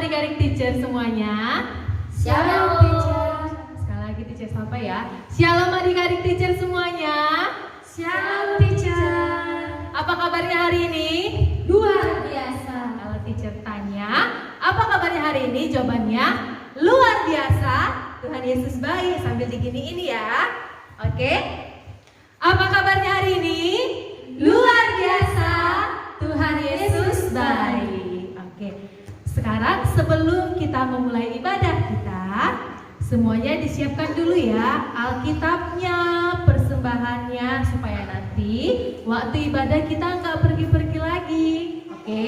adik-adik teacher semuanya. Shalom teacher. Sekali lagi teacher sapa ya. Shalom adik-adik teacher semuanya. Shalom teacher. Apa kabarnya hari ini? Luar biasa. Kalau teacher tanya, apa kabarnya hari ini? Jawabannya luar biasa. Tuhan Yesus baik, sambil diginiin ya. Oke. Apa kabarnya hari ini? Luar biasa. Tuhan Yesus baik. Oke. Sekarang sebelum kita memulai ibadah kita, semuanya disiapkan dulu ya Alkitabnya, persembahannya, supaya nanti waktu ibadah kita nggak pergi-pergi lagi. Oke?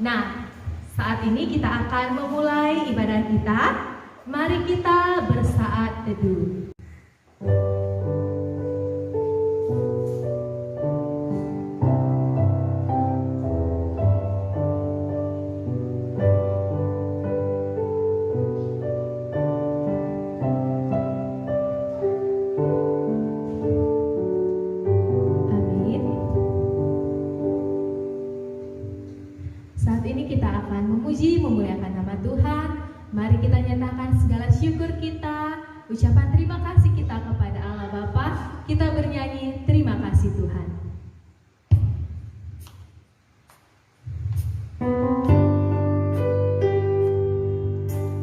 Nah, saat ini kita akan memulai ibadah kita. Mari kita bersaat teduh. Saat ini kita akan memuji, memuliakan nama Tuhan. Mari kita nyatakan segala syukur kita, ucapan terima kasih kita kepada Allah Bapa. Kita bernyanyi, terima kasih Tuhan.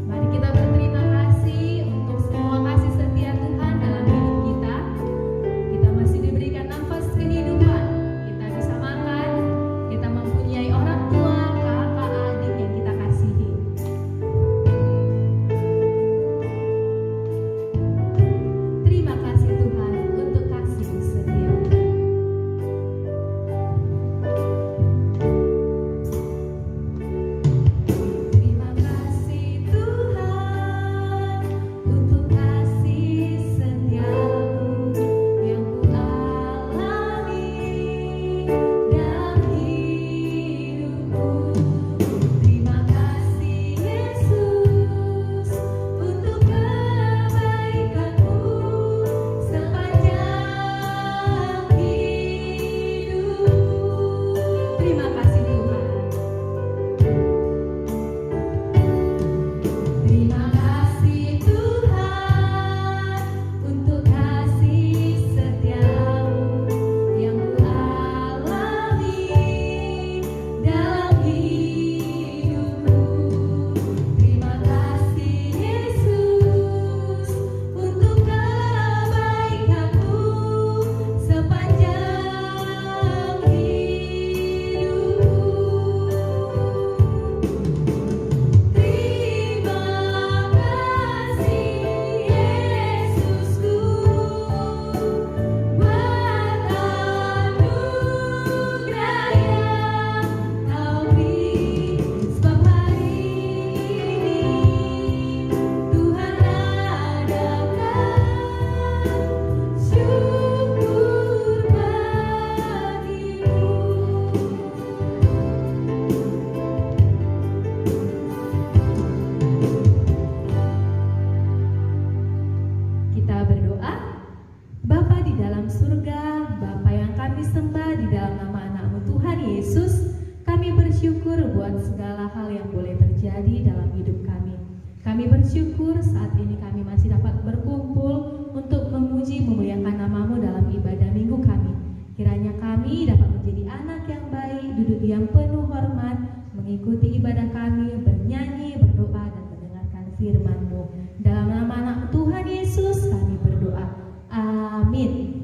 Mari kita berterima kasih untuk semua kasih setia Tuhan dalam hidup kita. Kita masih diberikan nafas kehidupan. Kita bisa makan, kita mempunyai orang tua, kakak, adik yang kita kasihi. Terima kasih Tuhan untuk kasih setia. Terima kasih Tuhan untuk kasih setiamu yang ku alami dalam hidupku. Terima kasih Yesus untuk kebaikanmu sepanjang hidup. Terima kasih Tuhan. Terima kasih Tuhan untuk kasih setiamu yang ku alami dalam hidupku. Terima kasih Yesus untuk kebaikanmu sepanjang hidupku. Terima kasih Yesusku buat anugerah yang Kau beri. Sebab hari ini Tuhan adakan syukur bagimu. Kita berdoa. Bapa di dalam surga, Bapa yang kami sembah di dalam nama anak-Mu Tuhan Yesus, kami bersyukur buat segala hal yang boleh terjadi dalam hidup kami. Kami bersyukur saat ini kami masih dapat berkumpul untuk memuji, memuliakan nama-Mu dalam ibadah minggu kami. Kiranya kami dapat menjadi anak yang baik, duduk diam penuh hormat, mengikuti ibadah kami, bernyanyi, berdoa, dan mendengarkan firman-Mu. Dalam nama anak Tuhan Yesus kami berdoa. Amin.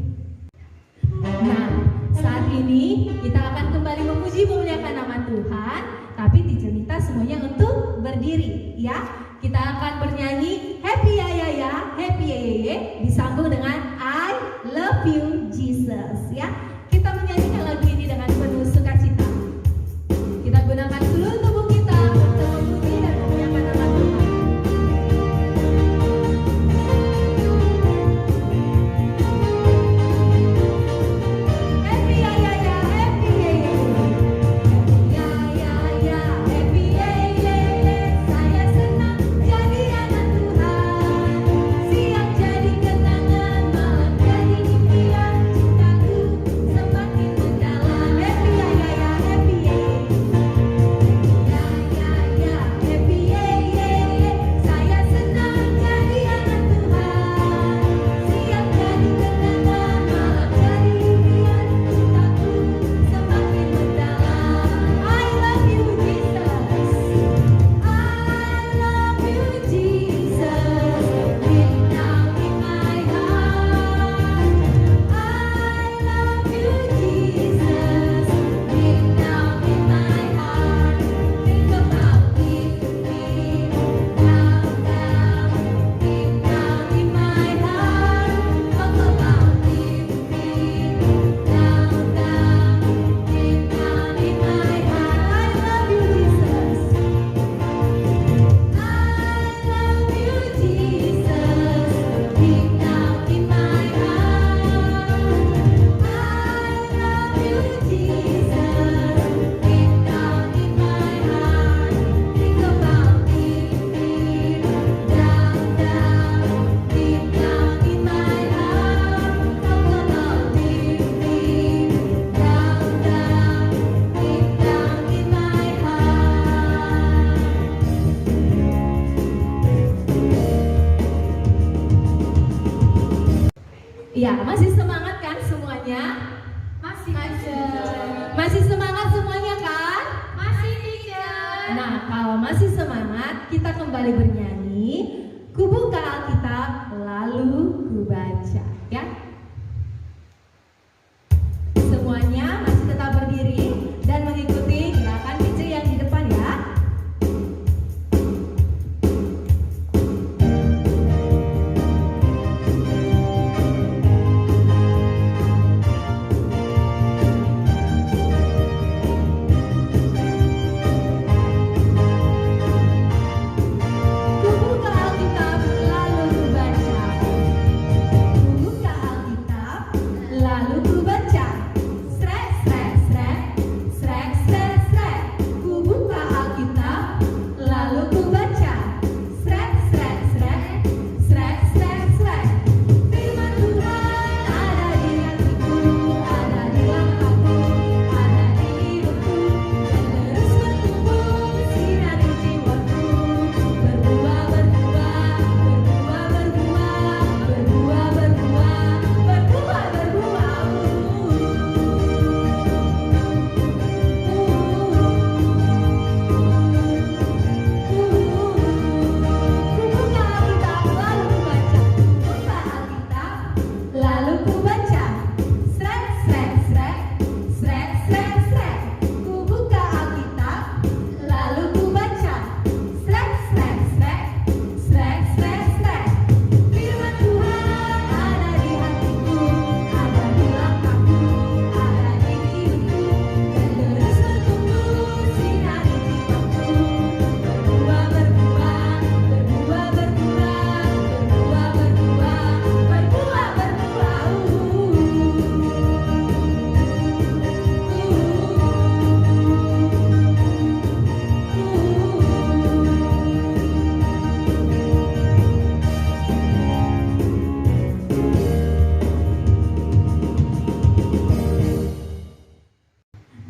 Nah, saat ini kita akan kembali memuji, memuliakan nama Tuhan. Tapi dicerita semuanya untuk berdiri ya. Kita akan bernyanyi Happy Ya Ya Ya, Happy Ya Ya Ya, disambung dengan I Love You Jesus ya. Kita menyanyikan lagu ini dengan penuh sukacita. Kita gunakan seluruh tubuh kita untuk memuji dan memuliakan nama Tuhan. Happy ya ya ya, happy ya ya ya, ya ya ya, happy ya ya ya. Saya senang jadi anak Tuhan, siap jadi kenangan. Ya, masih semangat kan semuanya? Masih teacher. Masih semangat semuanya kan? Masih teacher. Nah, kalau masih semangat, kita kembali bernyanyi. Ku buka Alkitab, lalu ku baca, ya. Semuanya masih tetap berdiri dan mengikuti gerakan DJ yang di depan ya. Ku buka Alkitab, lalu ku baca. Ku buka Alkitab, lalu ku baca. Srek, srek, srek, srek, srek, srek. Ku buka Alkitab, lalu ku baca. Srek, srek, srek, srek, srek, srek. Firman Tuhan ada di hatiku, ada di langkahku, ada di hidupku, dan terus bertumbuh sinari jiwaku. Berbuah, berbuah, berbuah, berbuah, berbuah, berbuah, berbuah, berbuah. Lalu ku baca, srek, srek, srek, srek, srek, srek. Ku buka Alkitab, lalu ku baca, srek, srek, srek, srek, srek, srek. Firman Tuhan ada di hatiku, ada di langkahku, ada di hidupku, dan terus bertumbuh sinari jiwaku. Berbuah, berbuah, berbuah, berbuah, berbuah, berbuah, berbuah,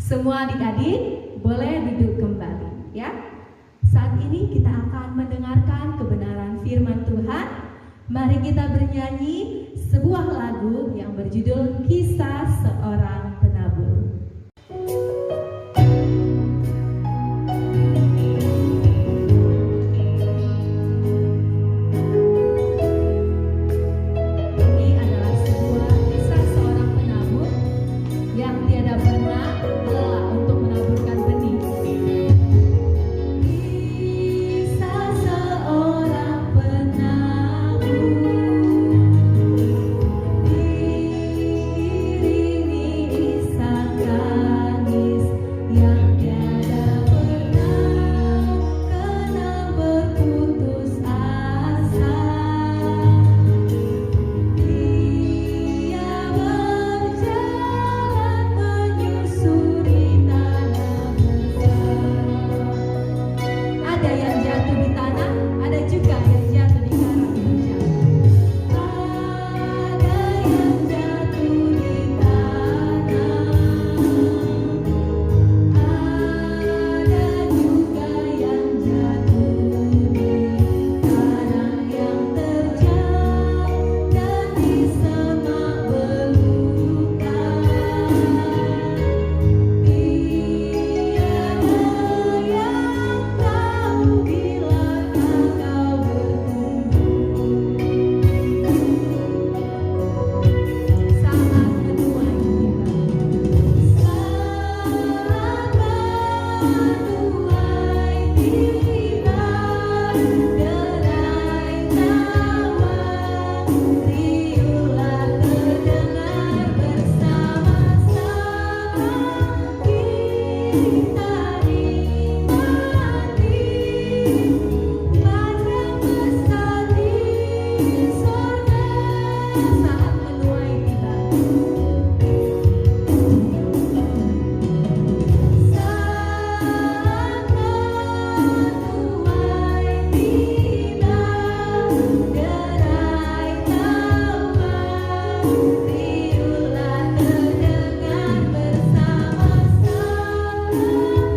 Semua adik-adik boleh duduk kembali ya. Saat ini kita akan mendengarkan kebenaran firman Tuhan. Mari kita bernyanyi sebuah lagu yang berjudul Kisah Seorang Penabur. Ini adalah sebuah kisah seorang penabur yang tiada pernah lelah untuk menaburkan benih. Kisah seorang penabur diiringi isak tangis yang tiada pernah kena berputus asa. Dia berjalan menyusuri tanah besar. Ada yang jatuh di tanah, ada juga yang jatuh di karang hujan. Ada yang jatuh di tanah, ada juga yang jatuh di tanah yang terjal dan di semak belukar. Tiada yang tahu bila engkau bertumbuh. Saat menuai tiba, saat menuai tiba, derai tawa riuhlah terdengar bersama-sama kita nikmati padam besar di sorga. Saat menuai tiba, saat menuai tiba, derai tawa riuhlah terdengar bersama-sama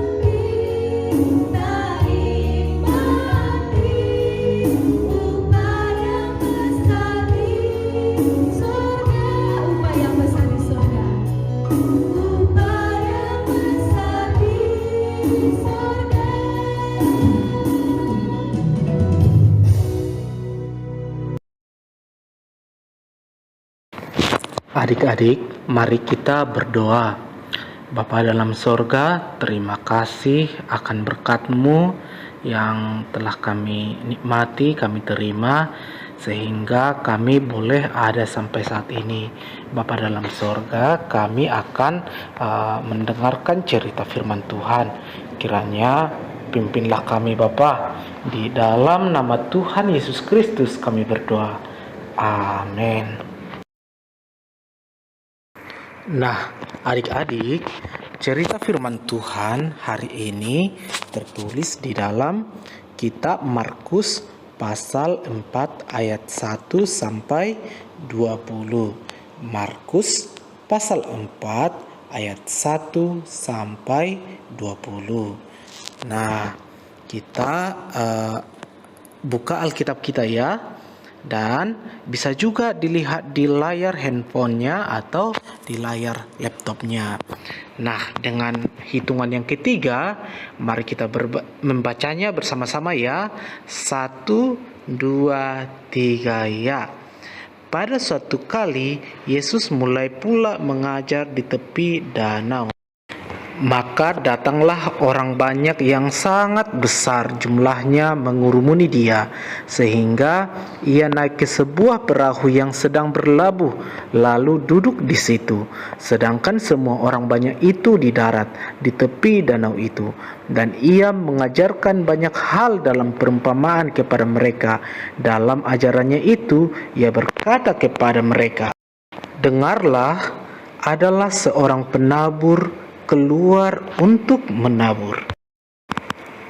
surga. Adik-adik, mari kita berdoa. Bapa dalam sorga, terima kasih akan berkat-Mu yang telah kami nikmati, kami terima, sehingga kami boleh ada sampai saat ini. Bapa dalam sorga, kami akan mendengarkan cerita firman Tuhan. Kiranya pimpinlah kami Bapa. Di dalam nama Tuhan Yesus Kristus kami berdoa. Amin. Nah, adik-adik, cerita firman Tuhan hari ini tertulis di dalam kitab Markus pasal 4 ayat 1 sampai 20. Markus pasal 4 ayat 1 sampai 20. Nah, kita buka Alkitab kita ya. Dan bisa juga dilihat di layar handphonenya atau di layar laptopnya. Nah, dengan hitungan yang ketiga, mari kita membacanya bersama-sama ya. 1, 2, 3 ya. Pada suatu kali, Yesus mulai pula mengajar di tepi danau. Maka datanglah orang banyak yang sangat besar jumlahnya mengurumuni dia, sehingga ia naik ke sebuah perahu yang sedang berlabuh, lalu duduk di situ. Sedangkan semua orang banyak itu di darat, di tepi danau itu. Dan ia mengajarkan banyak hal dalam perumpamaan kepada mereka. Dalam ajarannya itu, ia berkata kepada mereka, "Dengarlah, adalah seorang penabur keluar untuk menabur.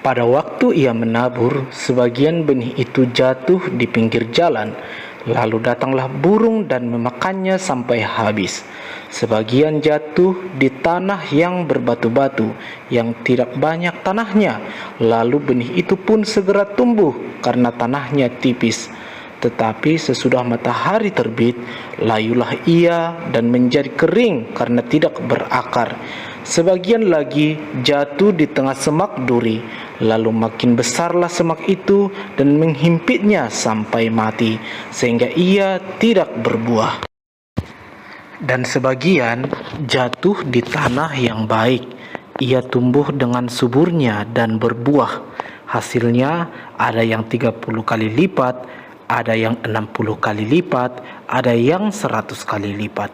Pada waktu ia menabur, sebagian benih itu jatuh di pinggir jalan, lalu datanglah burung dan memakannya sampai habis. Sebagian jatuh di tanah yang berbatu-batu, yang tidak banyak tanahnya, lalu benih itu pun segera tumbuh karena tanahnya tipis. Tetapi sesudah matahari terbit, layulah ia dan menjadi kering karena tidak berakar. Sebagian lagi jatuh di tengah semak duri, lalu makin besarlah semak itu dan menghimpitnya sampai mati, sehingga ia tidak berbuah. Dan sebagian jatuh di tanah yang baik, ia tumbuh dengan suburnya dan berbuah. Hasilnya ada yang 30 kali lipat, ada yang 60 kali lipat, ada yang 100 kali lipat."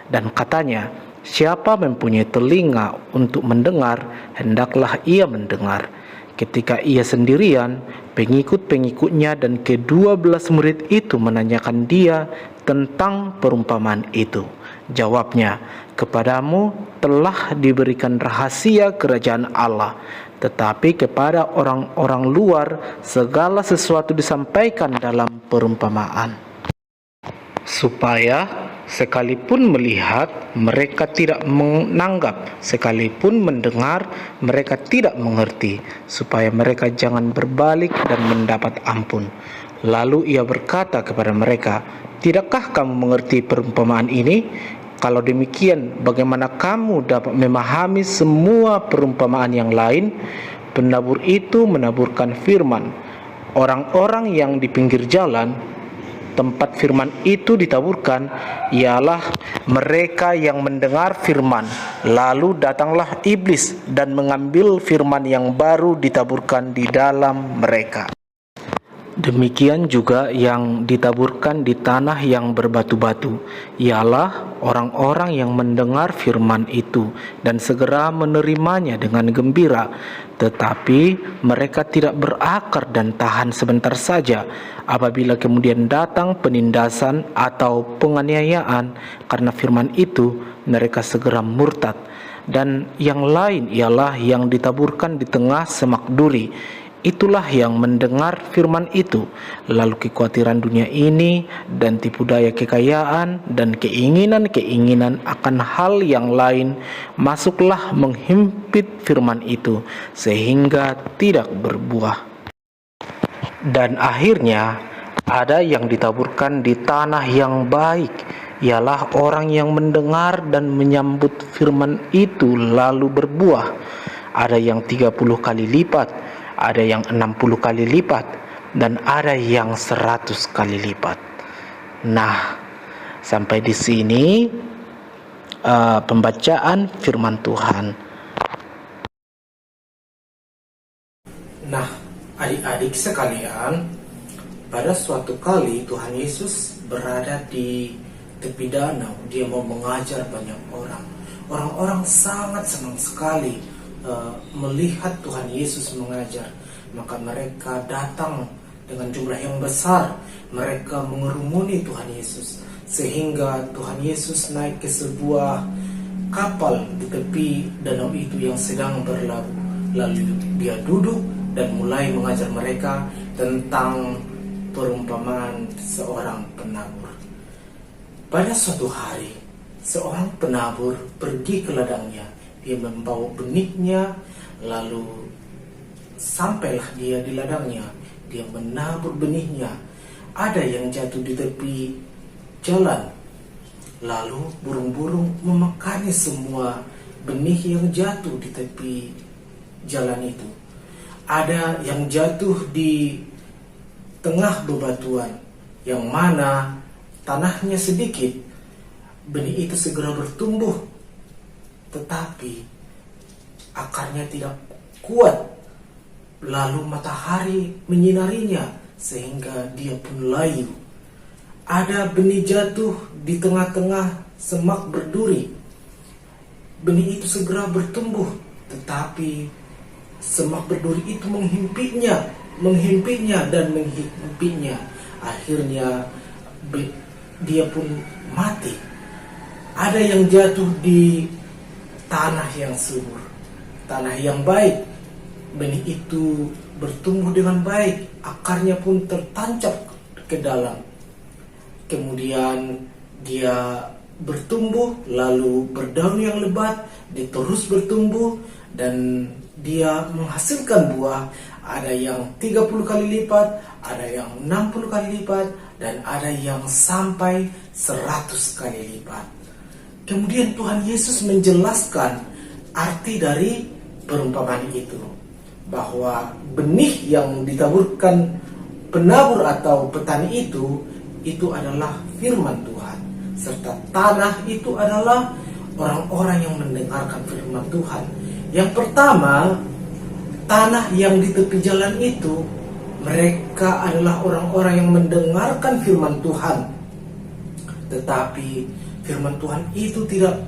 Dan katanya, "Siapa mempunyai telinga untuk mendengar, hendaklah ia mendengar." Ketika ia sendirian, pengikut-pengikutnya dan ke-12 murid itu menanyakan dia tentang perumpamaan itu. Jawabnya, "Kepadamu telah diberikan rahasia kerajaan Allah, tetapi kepada orang-orang luar segala sesuatu disampaikan dalam perumpamaan, supaya sekalipun melihat mereka tidak menanggap, sekalipun mendengar mereka tidak mengerti, supaya mereka jangan berbalik dan mendapat ampun." Lalu ia berkata kepada mereka, "Tidakkah kamu mengerti perumpamaan ini? Kalau demikian, bagaimana kamu dapat memahami semua perumpamaan yang lain?" Penabur itu menaburkan firman. Orang-orang yang di pinggir jalan, tempat firman itu ditaburkan, ialah mereka yang mendengar firman. Lalu datanglah iblis dan mengambil firman yang baru ditaburkan di dalam mereka. Demikian juga yang ditaburkan di tanah yang berbatu-batu, ialah orang-orang yang mendengar firman itu dan segera menerimanya dengan gembira, tetapi mereka tidak berakar dan tahan sebentar saja. Apabila kemudian datang penindasan atau penganiayaan karena firman itu, mereka segera murtad. Dan yang lain ialah yang ditaburkan di tengah semak duri. Itulah yang mendengar firman itu, lalu kekhawatiran dunia ini dan tipu daya kekayaan dan keinginan-keinginan akan hal yang lain masuklah menghimpit firman itu, sehingga tidak berbuah. Dan akhirnya ada yang ditaburkan di tanah yang baik, ialah orang yang mendengar dan menyambut firman itu lalu berbuah. ada yang 30 kali lipat, ada yang 60 kali lipat, dan ada yang 100 kali lipat. Nah, sampai di sini pembacaan firman Tuhan. Nah, adik-adik sekalian, pada suatu kali Tuhan Yesus berada di tepi danau. Dia mau mengajar banyak orang. Orang-orang sangat senang sekali melihat Tuhan Yesus mengajar. Maka mereka datang dengan jumlah yang besar. Mereka mengerumuni Tuhan Yesus, sehingga Tuhan Yesus naik ke sebuah kapal di tepi danau itu yang sedang berlalu. Lalu dia duduk dan mulai mengajar mereka tentang perumpamaan seorang penabur. Pada suatu hari, seorang penabur pergi ke ladangnya. Dia membawa benihnya, lalu sampailah dia di ladangnya. Dia menabur benihnya. Ada yang jatuh di tepi jalan. Lalu burung-burung memakannya semua benih yang jatuh di tepi jalan itu. Ada yang jatuh di tengah bebatuan, yang mana tanahnya sedikit. Benih itu segera bertumbuh, tetapi akarnya tidak kuat. Lalu matahari menyinarinya sehingga dia pun layu. Ada benih jatuh di tengah-tengah semak berduri. Benih itu segera bertumbuh, tetapi semak berduri itu menghimpinya dan menghimpinya. Akhirnya dia pun mati. Ada yang jatuh di tanah yang subur, tanah yang baik. Benih itu bertumbuh dengan baik, akarnya pun tertancap ke dalam. Kemudian dia bertumbuh, lalu berdaun yang lebat, dia terus bertumbuh, dan dia menghasilkan buah. Ada yang 30 kali lipat, ada yang 60 kali lipat, dan ada yang sampai 100 kali lipat. Kemudian Tuhan Yesus menjelaskan arti dari perumpamaan itu, bahwa benih yang ditaburkan penabur atau petani itu adalah firman Tuhan, serta tanah itu adalah orang-orang yang mendengarkan firman Tuhan. Yang pertama, tanah yang di tepi jalan itu, mereka adalah orang-orang yang mendengarkan firman Tuhan, tetapi firman Tuhan itu tidak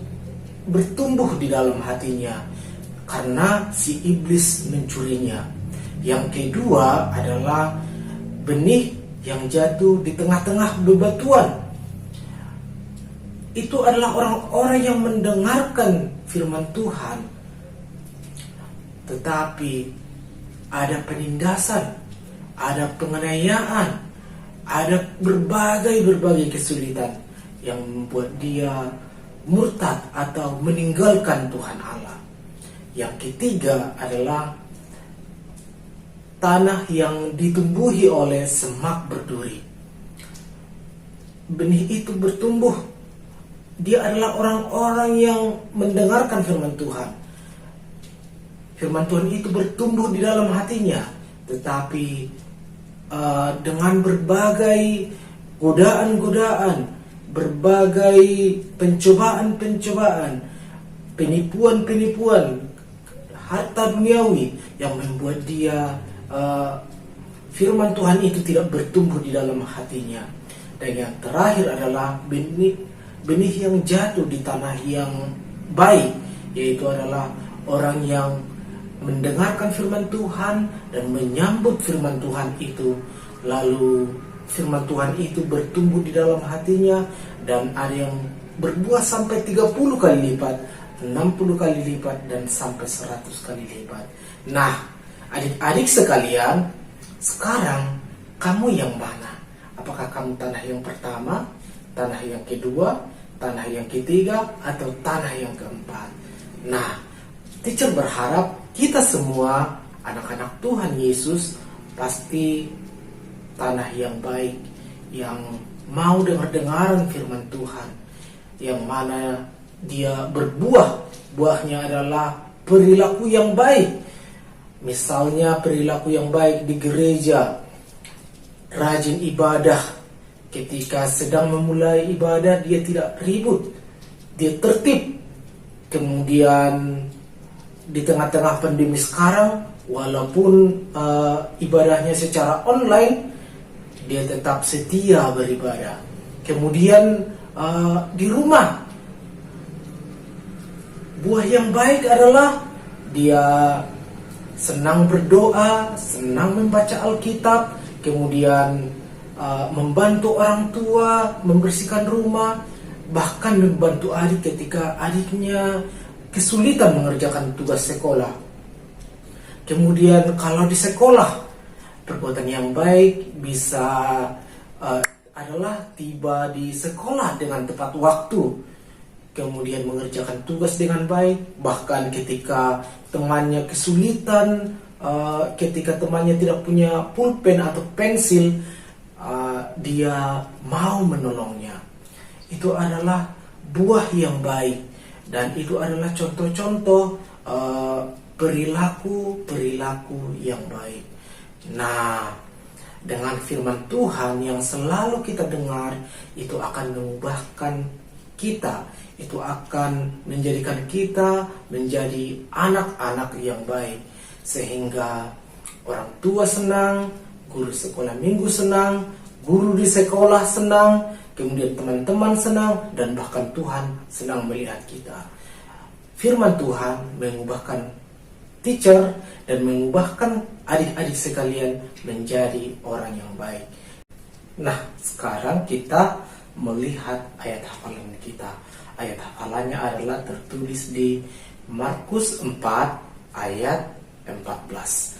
bertumbuh di dalam hatinya karena si iblis mencurinya. Yang kedua adalah benih yang jatuh di tengah-tengah bebatuan. Itu adalah orang-orang yang mendengarkan firman Tuhan, tetapi ada penindasan, ada penganiayaan, ada berbagai kesulitan yang membuat dia murtad atau meninggalkan Tuhan Allah. Yang ketiga adalah tanah yang ditumbuhi oleh semak berduri. Benih itu bertumbuh. Dia adalah orang-orang yang mendengarkan firman Tuhan. Firman Tuhan itu bertumbuh di dalam hatinya, tetapi dengan berbagai godaan-godaan, berbagai pencobaan-pencobaan, penipuan-penipuan, harta duniawi yang membuat dia firman Tuhan itu tidak bertumbuh di dalam hatinya. Dan yang terakhir adalah benih yang jatuh di tanah yang baik, yaitu adalah orang yang mendengarkan firman Tuhan dan menyambut firman Tuhan itu. Lalu firman Tuhan itu bertumbuh di dalam hatinya, dan ada yang berbuah sampai 30 kali lipat, 60 kali lipat, dan sampai 100 kali lipat. Nah, adik-adik sekalian, sekarang kamu yang mana? Apakah kamu tanah yang pertama, tanah yang kedua, tanah yang ketiga, atau tanah yang keempat? Nah, teacher berharap kita semua anak-anak Tuhan Yesus pasti tanah yang baik, yang mau dengar-dengaran firman Tuhan, yang mana dia berbuah. Buahnya adalah perilaku yang baik. Misalnya perilaku yang baik di gereja, rajin ibadah. Ketika sedang memulai ibadah, dia tidak ribut, dia tertib. Kemudian di tengah-tengah pandemi sekarang, walaupun ibadahnya secara online, dia tetap setia beribadah. Kemudian di rumah, buah yang baik adalah dia senang berdoa, senang membaca Alkitab, kemudian membantu orang tua, membersihkan rumah, bahkan membantu adik ketika adiknya kesulitan mengerjakan tugas sekolah. Kemudian kalau di sekolah, perbuatan yang baik bisa adalah tiba di sekolah dengan tepat waktu, kemudian mengerjakan tugas dengan baik, bahkan ketika temannya kesulitan, ketika temannya tidak punya pulpen atau pensil, dia mau menolongnya. Itu adalah buah yang baik, dan itu adalah contoh-contoh perilaku yang baik. Nah, dengan firman Tuhan yang selalu kita dengar, itu akan mengubahkan kita, itu akan menjadikan kita menjadi anak-anak yang baik, sehingga orang tua senang, guru sekolah minggu senang, guru di sekolah senang, kemudian teman-teman senang, dan bahkan Tuhan senang melihat kita. Firman Tuhan mengubahkan teacher dan mengubahkan adik-adik sekalian menjadi orang yang baik. Nah, sekarang kita melihat ayat hafalan kita. Ayat hafalannya adalah tertulis di Markus 4 ayat 14.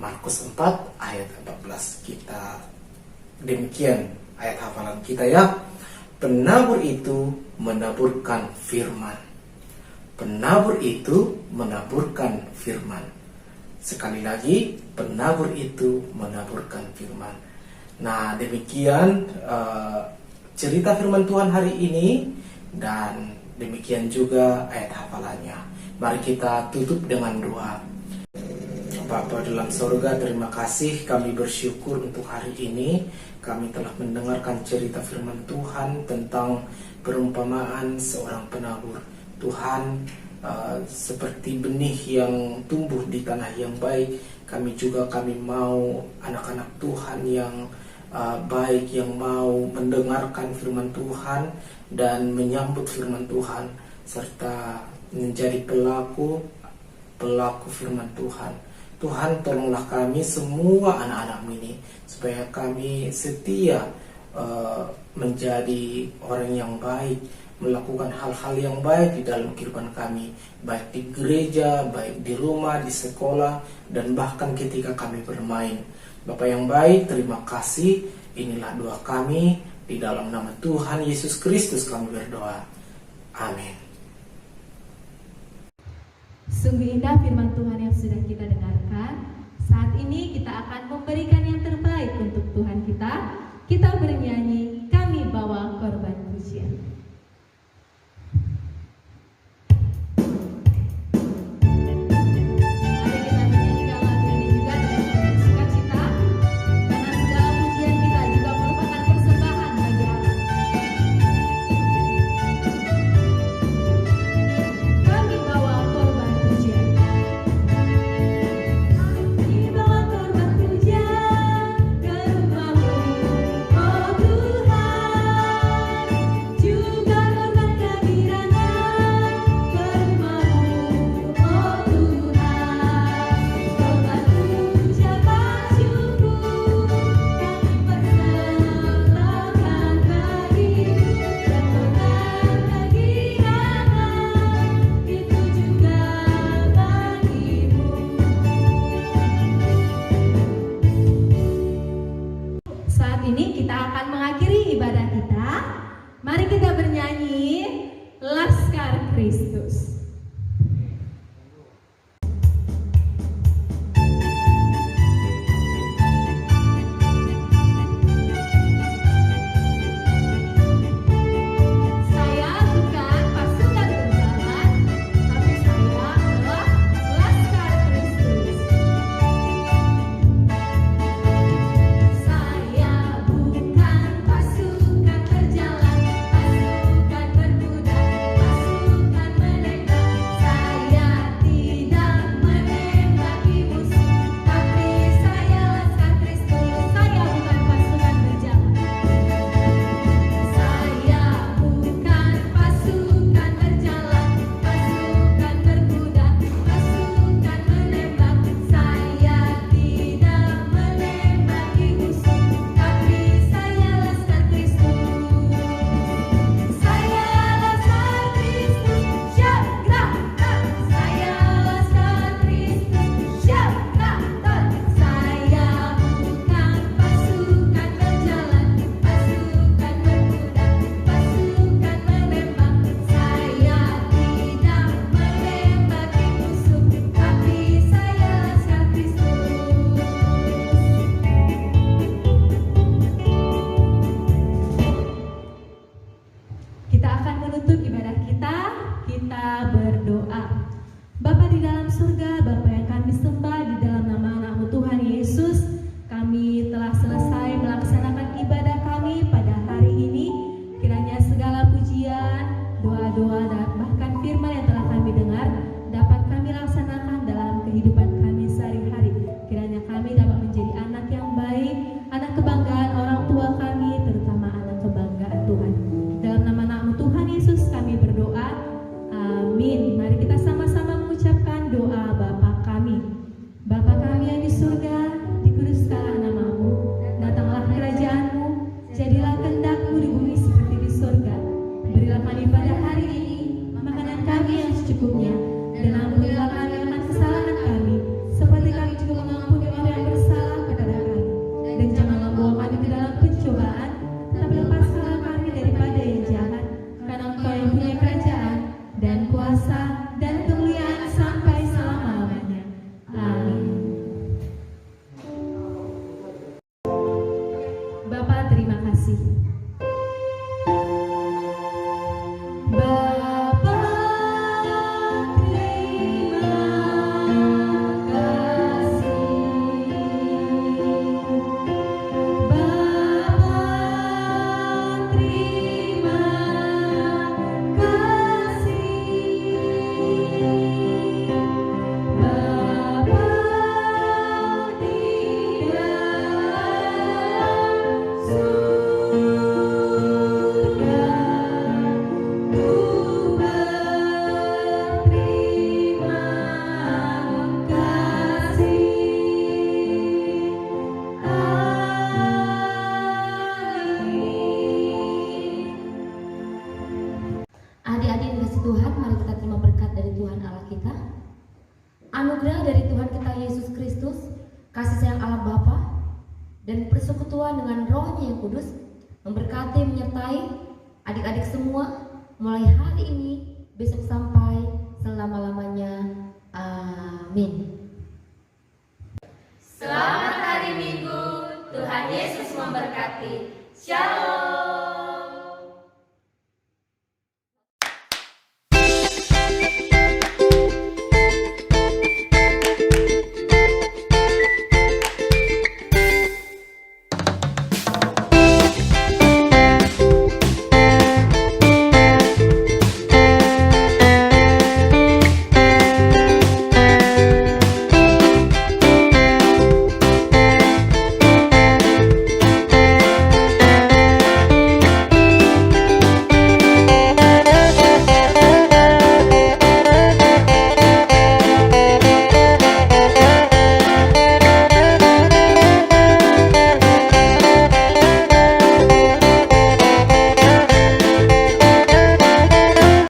Markus 4 ayat 14. Kita demikian ayat hafalan kita ya. Penabur itu menaburkan firman. Penabur itu menaburkan firman. Sekali lagi, penabur itu menaburkan firman. Nah, demikian cerita firman Tuhan hari ini, dan demikian juga ayat hafalannya. Mari kita tutup dengan doa. Bapa dalam sorga, terima kasih, kami bersyukur untuk hari ini. Kami telah mendengarkan cerita firman Tuhan tentang perumpamaan seorang penabur. Tuhan, seperti benih yang tumbuh di tanah yang baik, kami mau anak-anak Tuhan yang baik, yang mau mendengarkan firman Tuhan dan menyambut firman Tuhan, serta menjadi pelaku firman Tuhan. Tuhan, tolonglah kami semua anak-anak ini, supaya kami setia menjadi orang yang baik, melakukan hal-hal yang baik di dalam kehidupan kami, baik di gereja, baik di rumah, di sekolah, dan bahkan ketika kami bermain. Bapa yang baik, terima kasih. Inilah doa kami, di dalam nama Tuhan Yesus Kristus kami berdoa. Amin. Sungguh indah firman Tuhan yang sudah kita dengarkan. Saat ini kita akan memberikan yang terbaik untuk Tuhan kita. Kita bernyanyi, kami bawa korban pujian. Mari kita bernyanyi Laskar Kristus. Saya bukan pasukan berjalan, tapi saya adalah kasih. Bapa, terima kasih. Bapa, terima kasih. Bapa di dalam surga, ku berterima kasih. Adik-adik yang dikasihi Tuhan, mari kita terima berkat dari Tuhan Allah kita. Anugerah dari Tuhan kita Yesus Kristus, kasih sayang Allah Bapa, dan persekutuan dengan Roh-Nya yang kudus memberkati menyertai adik-adik semua mulai hari ini, besok sampai selama-lamanya. Amin. Selamat hari Minggu. Tuhan Yesus memberkati. Shalom.